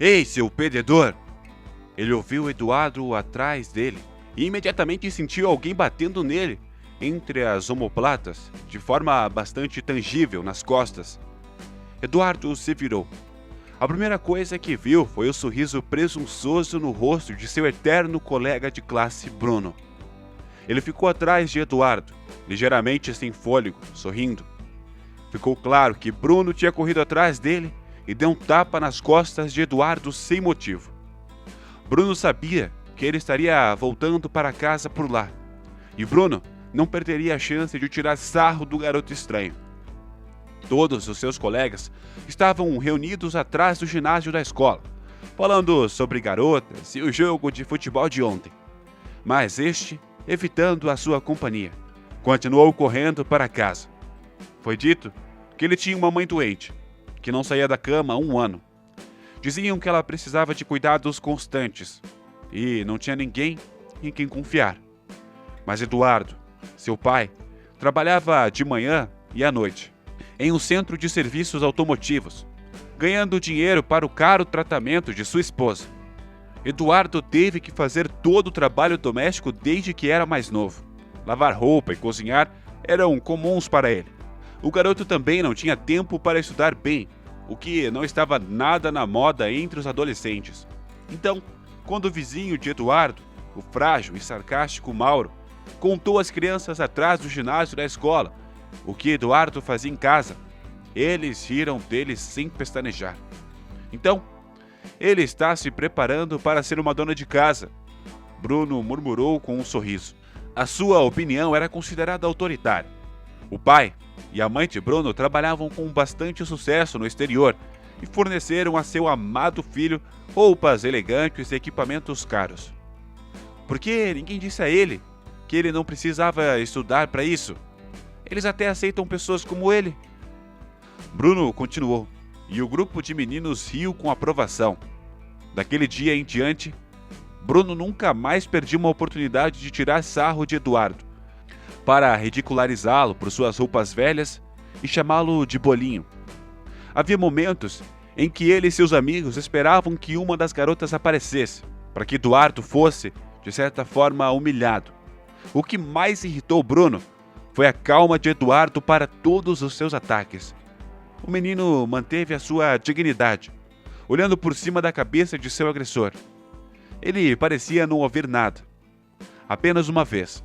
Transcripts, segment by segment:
Ei, seu perdedor! Ele ouviu Eduardo atrás dele e imediatamente sentiu alguém batendo nele entre as omoplatas, de forma bastante tangível nas costas. Eduardo se virou. A primeira coisa que viu foi o sorriso presunçoso no rosto de seu eterno colega de classe, Bruno. Ele ficou atrás de Eduardo, ligeiramente sem fôlego, sorrindo. Ficou claro que Bruno tinha corrido atrás dele e deu um tapa nas costas de Eduardo sem motivo. Bruno sabia que ele estaria voltando para casa por lá, e Bruno não perderia a chance de tirar sarro do garoto estranho. Todos os seus colegas estavam reunidos atrás do ginásio da escola, falando sobre garotas e o jogo de futebol de ontem. Mas este, evitando a sua companhia, continuou correndo para casa. Foi dito que ele tinha uma mãe doente, que não saía da cama há 1 ano. Diziam que ela precisava de cuidados constantes e não tinha ninguém em quem confiar. Mas Eduardo, seu pai, trabalhava de manhã e à noite em um centro de serviços automotivos, ganhando dinheiro para o caro tratamento de sua esposa. Eduardo teve que fazer todo o trabalho doméstico desde que era mais novo. Lavar roupa e cozinhar eram comuns para ele. O garoto também não tinha tempo para estudar bem, o que não estava nada na moda entre os adolescentes. Então, quando o vizinho de Eduardo, o frágil e sarcástico Mauro, contou às crianças atrás do ginásio da escola o que Eduardo fazia em casa, eles riram dele sem pestanejar. Então, ele está se preparando para ser uma dona de casa, Bruno murmurou com um sorriso. A sua opinião era considerada autoritária. O pai e a mãe de Bruno trabalhavam com bastante sucesso no exterior e forneceram a seu amado filho roupas elegantes e equipamentos caros. Por que ninguém disse a ele que ele não precisava estudar para isso? Eles até aceitam pessoas como ele. Bruno continuou, e o grupo de meninos riu com aprovação. Daquele dia em diante, Bruno nunca mais perdia uma oportunidade de tirar sarro de Eduardo, para ridicularizá-lo por suas roupas velhas e chamá-lo de bolinho. Havia momentos em que ele e seus amigos esperavam que uma das garotas aparecesse, para que Eduardo fosse, de certa forma, humilhado. O que mais irritou Bruno foi a calma de Eduardo para todos os seus ataques. O menino manteve a sua dignidade, olhando por cima da cabeça de seu agressor. Ele parecia não ouvir nada. Apenas uma vez.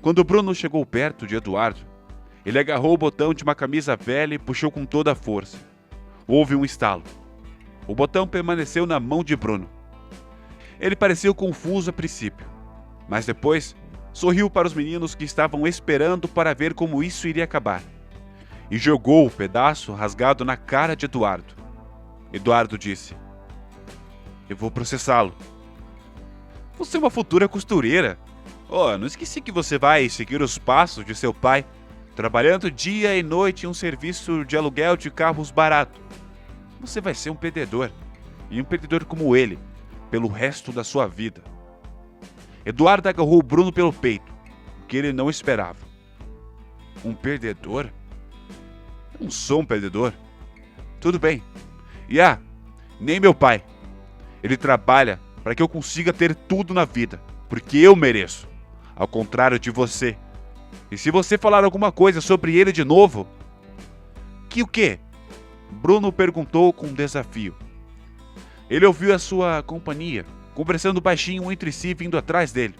Quando Bruno chegou perto de Eduardo, ele agarrou o botão de uma camisa velha e puxou com toda a força. Houve um estalo. O botão permaneceu na mão de Bruno. Ele pareceu confuso a princípio, mas depois sorriu para os meninos que estavam esperando para ver como isso iria acabar, e jogou o pedaço rasgado na cara de Eduardo. Eduardo disse: "Eu vou processá-lo." "Você é uma futura costureira. Oh, não esqueci que você vai seguir os passos de seu pai, trabalhando dia e noite em um serviço de aluguel de carros barato. Você vai ser um perdedor, e um perdedor como ele, pelo resto da sua vida." Eduardo agarrou Bruno pelo peito, o que ele não esperava. "Um perdedor? Eu não sou um perdedor." "Tudo bem. E nem meu pai. Ele trabalha para que eu consiga ter tudo na vida, porque eu mereço, ao contrário de você. E se você falar alguma coisa sobre ele de novo..." "Que o quê?" Bruno perguntou com desafio. Ele ouviu a sua companhia conversando baixinho entre si vindo atrás dele.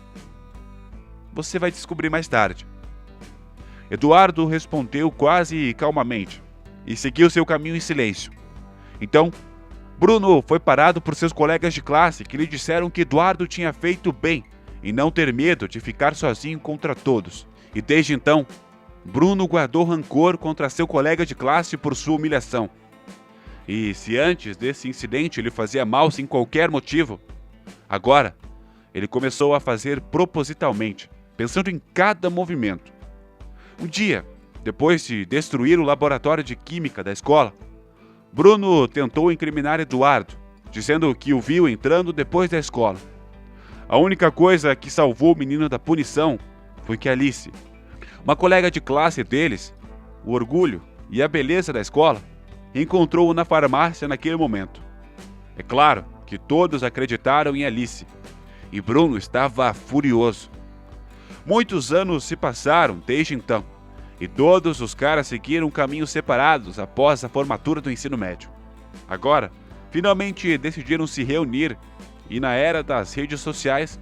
"Você vai descobrir mais tarde." Eduardo respondeu quase calmamente e seguiu seu caminho em silêncio. Então, Bruno foi parado por seus colegas de classe que lhe disseram que Eduardo tinha feito bem em não ter medo de ficar sozinho contra todos. E desde então, Bruno guardou rancor contra seu colega de classe por sua humilhação. E se antes desse incidente ele fazia mal sem qualquer motivo, agora ele começou a fazer propositalmente, pensando em cada movimento. Um dia, depois de destruir o laboratório de química da escola, Bruno tentou incriminar Eduardo, dizendo que o viu entrando depois da escola. A única coisa que salvou o menino da punição foi que Alice, uma colega de classe deles, o orgulho e a beleza da escola, encontrou-o na farmácia naquele momento. É claro que todos acreditaram em Alice, e Bruno estava furioso. Muitos anos se passaram desde então, e todos os caras seguiram caminhos separados após a formatura do ensino médio. Agora, finalmente decidiram se reunir, e na era das redes sociais,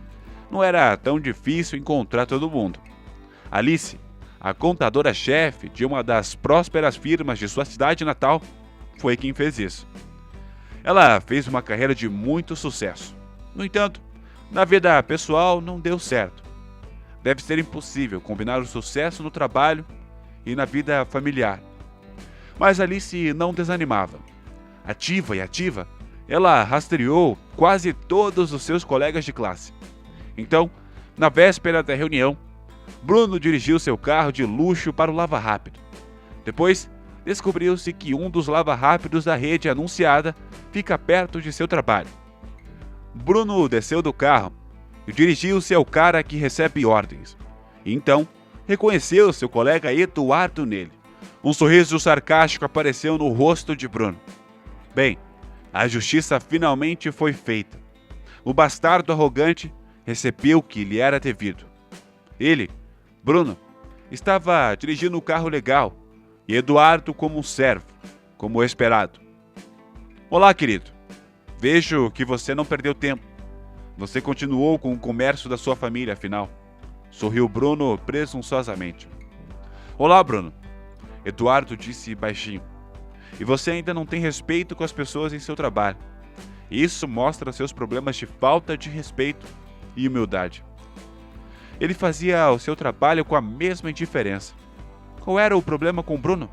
não era tão difícil encontrar todo mundo. Alice, a contadora-chefe de uma das prósperas firmas de sua cidade natal, foi quem fez isso. Ela fez uma carreira de muito sucesso. No entanto, na vida pessoal não deu certo. Deve ser impossível combinar o sucesso no trabalho e na vida familiar. Mas Alice não desanimava. Ativa, ela rastreou quase todos os seus colegas de classe. Então, na véspera da reunião, Bruno dirigiu seu carro de luxo para o Lava Rápido. Depois, descobriu-se que um dos lava-rápidos da rede anunciada fica perto de seu trabalho. Bruno desceu do carro e dirigiu-se ao cara que recebe ordens. E então, reconheceu seu colega Eduardo nele. Um sorriso sarcástico apareceu no rosto de Bruno. Bem, a justiça finalmente foi feita. O bastardo arrogante recebeu o que lhe era devido. Ele, Bruno, estava dirigindo um carro legal e Eduardo como um servo, como esperado. Olá, querido. Vejo que você não perdeu tempo. Você continuou com o comércio da sua família, afinal. Sorriu Bruno presunçosamente. Olá, Bruno. Eduardo disse baixinho. E você ainda não tem respeito com as pessoas em seu trabalho. Isso mostra seus problemas de falta de respeito e humildade. Ele fazia o seu trabalho com a mesma indiferença. Qual era o problema com Bruno?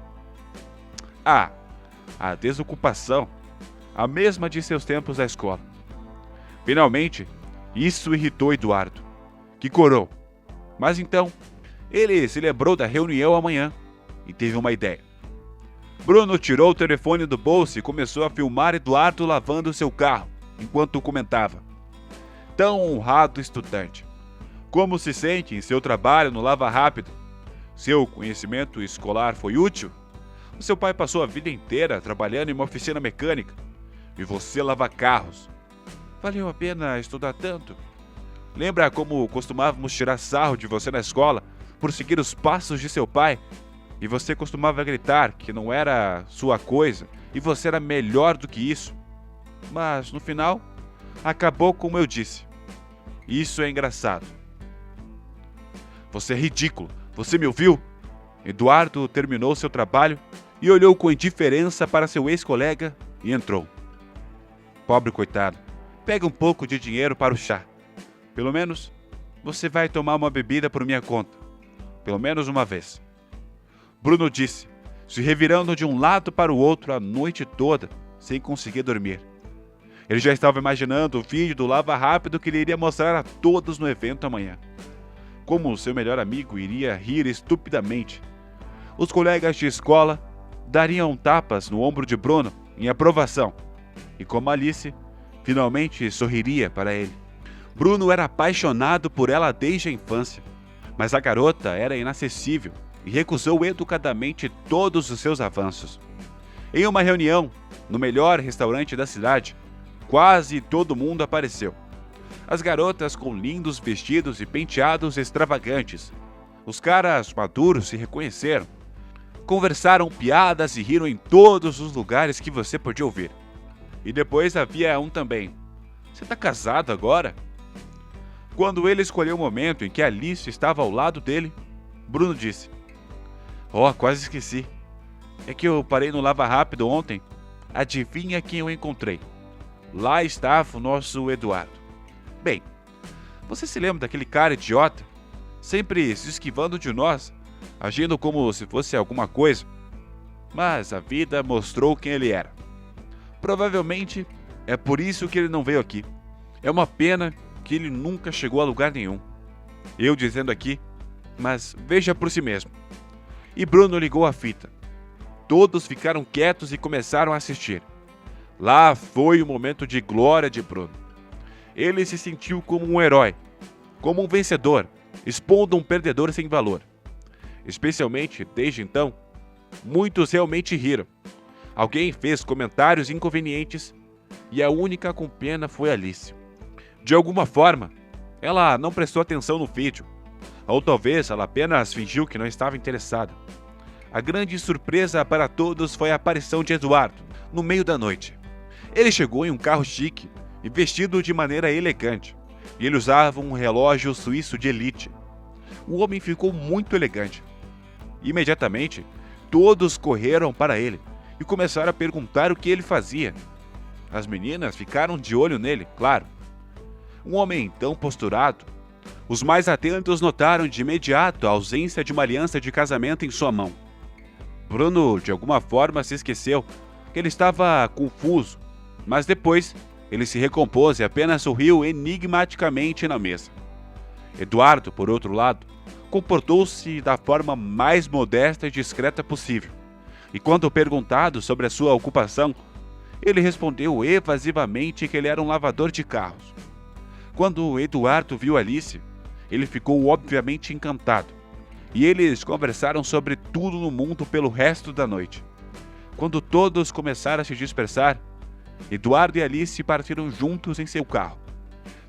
A desocupação, a mesma de seus tempos à escola. Finalmente, isso irritou Eduardo, que corou. Mas então, ele se lembrou da reunião amanhã e teve uma ideia. Bruno tirou o telefone do bolso e começou a filmar Eduardo lavando seu carro, enquanto comentava. Tão honrado estudante. Como se sente em seu trabalho no Lava Rápido? Seu conhecimento escolar foi útil? O seu pai passou a vida inteira trabalhando em uma oficina mecânica e você lava carros. Valeu a pena estudar tanto? Lembra como costumávamos tirar sarro de você na escola por seguir os passos de seu pai? E você costumava gritar que não era sua coisa e você era melhor do que isso. Mas no final, acabou como eu disse. Isso é engraçado. Você é ridículo. Você me ouviu? Eduardo terminou seu trabalho e olhou com indiferença para seu ex-colega e entrou. Pobre coitado, pega um pouco de dinheiro para o chá. Pelo menos, você vai tomar uma bebida por minha conta. Pelo menos uma vez. Bruno disse, se revirando de um lado para o outro a noite toda, sem conseguir dormir. Ele já estava imaginando o vídeo do Lava Rápido que ele iria mostrar a todos no evento amanhã. Como seu melhor amigo iria rir estupidamente. Os colegas de escola dariam tapas no ombro de Bruno em aprovação. E como Alice, finalmente sorriria para ele. Bruno era apaixonado por ela desde a infância, mas a garota era inacessível e recusou educadamente todos os seus avanços. Em uma reunião, no melhor restaurante da cidade, quase todo mundo apareceu. As garotas com lindos vestidos e penteados extravagantes. Os caras maduros se reconheceram. Conversaram piadas e riram em todos os lugares que você podia ouvir. E depois havia um também. Você tá casado agora? Quando ele escolheu o momento em que Alice estava ao lado dele, Bruno disse: quase esqueci. É que eu parei no Lava Rápido ontem. Adivinha quem eu encontrei? Lá estava o nosso Eduardo. Bem, você se lembra daquele cara idiota? Sempre se esquivando de nós, agindo como se fosse alguma coisa. Mas a vida mostrou quem ele era. Provavelmente é por isso que ele não veio aqui. É uma pena que ele nunca chegou a lugar nenhum. Eu dizendo aqui, mas veja por si mesmo. E Bruno ligou a fita. Todos ficaram quietos e começaram a assistir. Lá foi o momento de glória de Bruno. Ele se sentiu como um herói, como um vencedor, expondo um perdedor sem valor. Especialmente desde então, muitos realmente riram. Alguém fez comentários inconvenientes e a única com pena foi Alice. De alguma forma, ela não prestou atenção no vídeo, ou talvez ela apenas fingiu que não estava interessada. A grande surpresa para todos foi a aparição de Eduardo, no meio da noite. Ele chegou em um carro chique e vestido de maneira elegante, e ele usava um relógio suíço de elite. O homem ficou muito elegante. Imediatamente, todos correram para ele e começaram a perguntar o que ele fazia. As meninas ficaram de olho nele, claro. Um homem tão posturado. Os mais atentos notaram de imediato a ausência de uma aliança de casamento em sua mão. Bruno, de alguma forma, se esqueceu que ele estava confuso, mas depois ele se recompôs e apenas sorriu enigmaticamente na mesa. Eduardo, por outro lado, comportou-se da forma mais modesta e discreta possível, e quando perguntado sobre a sua ocupação, ele respondeu evasivamente que ele era um lavador de carros. Quando Eduardo viu Alice, ele ficou obviamente encantado, e eles conversaram sobre tudo no mundo pelo resto da noite. Quando todos começaram a se dispersar, Eduardo e Alice partiram juntos em seu carro.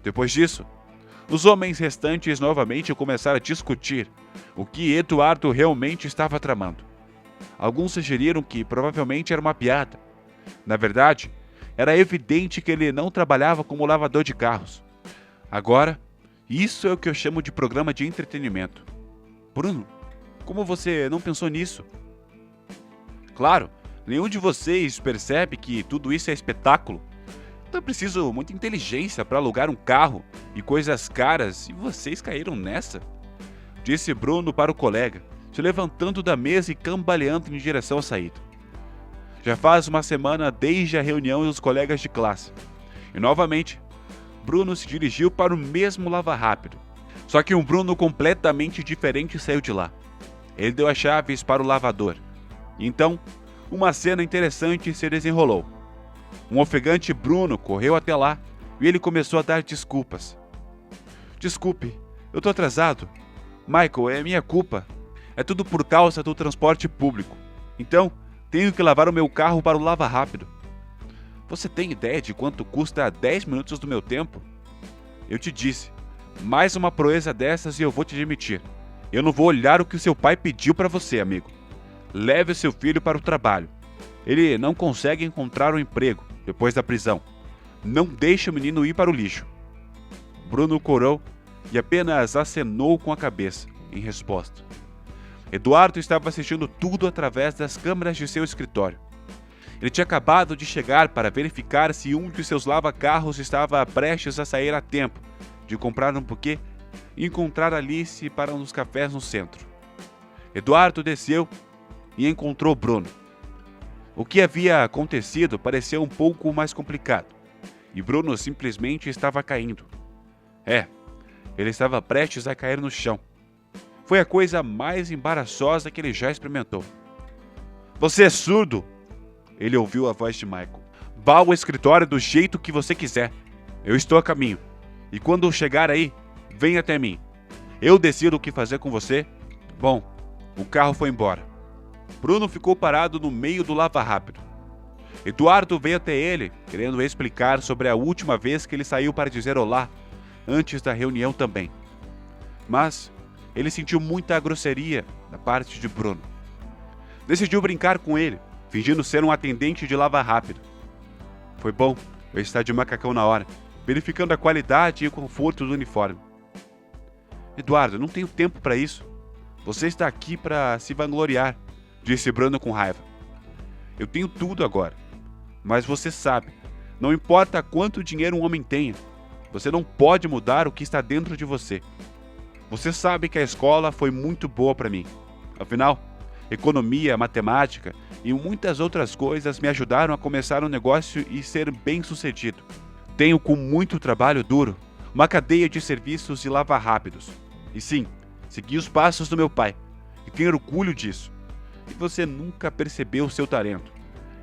Depois disso, os homens restantes novamente começaram a discutir o que Eduardo realmente estava tramando. Alguns sugeriram que provavelmente era uma piada. Na verdade, era evidente que ele não trabalhava como lavador de carros. Agora, isso é o que eu chamo de programa de entretenimento. Bruno, como você não pensou nisso? Claro, nenhum de vocês percebe que tudo isso é espetáculo. Então é preciso muita inteligência para alugar um carro e coisas caras, e vocês caíram nessa? Disse Bruno para o colega, se levantando da mesa e cambaleando em direção à saída. Já faz uma semana desde a reunião dos colegas de classe. E novamente, Bruno se dirigiu para o mesmo Lava Rápido. Só que um Bruno completamente diferente saiu de lá. Ele deu as chaves para o lavador. Então, uma cena interessante se desenrolou. Um ofegante Bruno correu até lá e ele começou a dar desculpas. Desculpe, eu tô atrasado. Michael, é minha culpa. É tudo por causa do transporte público. Então, tenho que lavar o meu carro para o Lava Rápido. Você tem ideia de quanto custa 10 minutos do meu tempo? Eu te disse, mais uma proeza dessas e eu vou te demitir. Eu não vou olhar o que o seu pai pediu para você, amigo. Leve seu filho para o trabalho. Ele não consegue encontrar um emprego depois da prisão. Não deixe o menino ir para o lixo. Bruno corou e apenas acenou com a cabeça, em resposta. Eduardo estava assistindo tudo através das câmeras de seu escritório. Ele tinha acabado de chegar para verificar se um de seus lava-carros estava prestes a sair a tempo de comprar um buquê e encontrar Alice para um dos cafés no centro. Eduardo desceu e encontrou Bruno. O que havia acontecido pareceu um pouco mais complicado, e Bruno simplesmente estava caindo. Ele estava prestes a cair no chão. Foi a coisa mais embaraçosa que ele já experimentou. Você é surdo? Ele ouviu a voz de Michael. Vá ao escritório do jeito que você quiser. Eu estou a caminho. E quando chegar aí, venha até mim. Eu decido o que fazer com você. Bom, o carro foi embora. Bruno ficou parado no meio do Lava Rápido. Eduardo veio até ele, querendo explicar sobre a última vez que ele saiu para dizer olá, antes da reunião também. Mas ele sentiu muita grosseria da parte de Bruno. Decidiu brincar com ele, fingindo ser um atendente de Lava Rápido. Foi bom eu estar de macacão na hora, verificando a qualidade e o conforto do uniforme. Eduardo, não tenho tempo para isso. Você está aqui para se vangloriar, disse Bruno com raiva. Eu tenho tudo agora. Mas você sabe, não importa quanto dinheiro um homem tenha, você não pode mudar o que está dentro de você. Você sabe que a escola foi muito boa para mim. Afinal, economia, matemática e muitas outras coisas me ajudaram a começar um negócio e ser bem-sucedido. Tenho, com muito trabalho duro, uma cadeia de serviços e lava-rápidos. E sim, segui os passos do meu pai, e tenho orgulho disso. E você nunca percebeu o seu talento.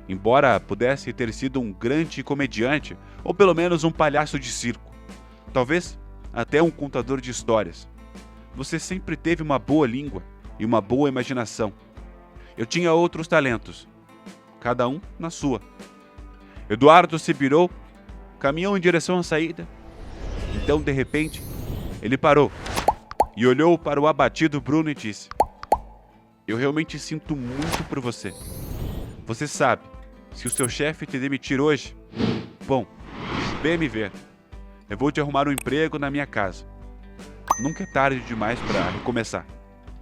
Embora pudesse ter sido um grande comediante, ou pelo menos um palhaço de circo. Talvez até um contador de histórias. Você sempre teve uma boa língua e uma boa imaginação. Eu tinha outros talentos, cada um na sua. Eduardo se virou, caminhou em direção à saída. Então, de repente, ele parou e olhou para o abatido Bruno e disse: eu realmente sinto muito por você. Você sabe, se o seu chefe te demitir hoje, bom, venha me ver. Eu vou te arrumar um emprego na minha casa. Nunca é tarde demais para recomeçar.